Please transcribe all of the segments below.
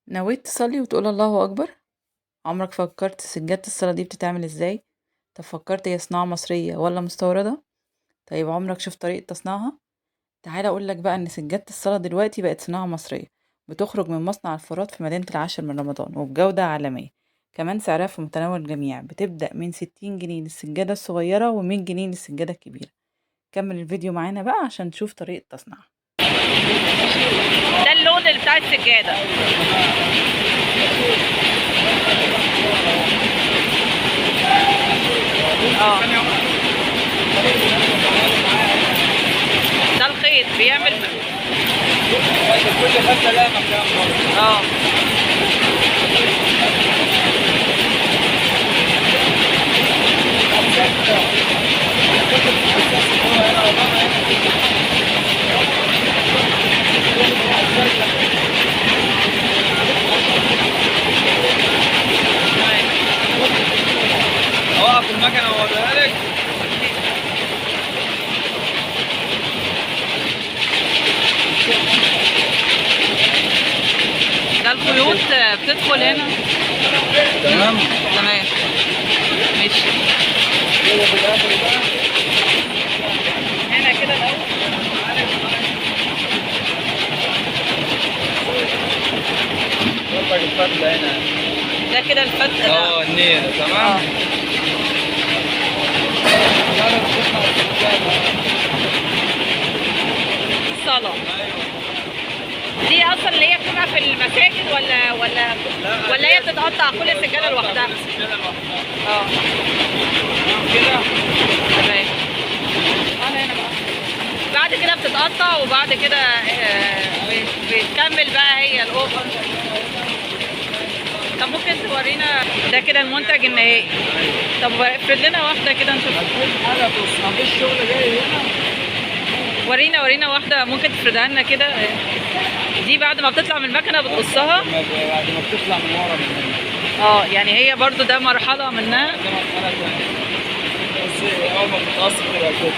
نويت تصلي وتقول الله أكبر؟ عمرك فكرت سجادة الصلاة دي بتتعمل ازاي؟ طب فكرت هي صناعة مصرية ولا مستوردة؟ طيب عمرك شفت طريقة تصنيعها؟ تعالى أقولك بقى إن سجادة الصلاة دلوقتي بقت صناعة مصرية، بتخرج من مصنع الفرات في مدينة العاشر من رمضان وبجودة عالمية. كمان سعرها في متناول الجميع، بتبدأ من 60 جنيه للسجادة الصغيرة و100 جنيه للسجادة الكبيرة. كمل الفيديو معانا بقى عشان تشوف طريقة تصنيعها. ده اللون اللي بتاع السجادة. ده الخيط بيعمل كل حته لها مكان برضه. اوقف المكنه واوريها لك. ده الخيوط بتدخل هنا. تمام ماشي. هنا كده الاول. الفتله هنا. ده كده الفتله. النيل تمام. الصلاة دي اصلا اللي هي بتبقى في المساجد ولا هي بتتقطع كل السجاده لوحدها؟ كده تمام. انا هنا بقى بعد كده بتتقطع وبعد كده بتكمل بقى هي الاوفر. طب ممكن تورينا ده كده المنتج النهائي؟ طب افرد لنا واحده كده نشوف. حاجه بص، مفيش شغل جاي هنا. ورينا واحده ممكن تفردها لنا كده. دي بعد ما بتطلع من المكنه بتقصها؟ بعد ما بتطلع من ورا من هنا. يعني هي برضو ده مرحله منها. ده مرحله ثانيه. بس اول ما بتتقص بتبقى كده.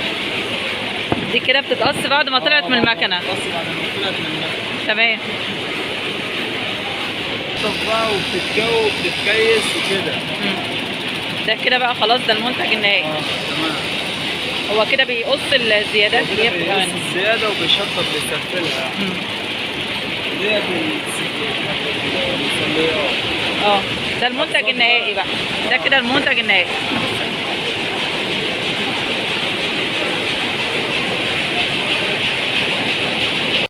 دي كده بتتقص بعد ما طلعت من المكنه. بتتقص بعد ما طلعت من المكنه. تمام. بقى وبتتجو وبتتكيس وكده. ده كده بقى خلاص ده المنتج النهائي. تمام. هو كده بيقص الزيادات دي بيقص الزياده وبيشطب بيستقبلها. ديت ده المنتج النهائي بقى. ده كده المنتج النهائي.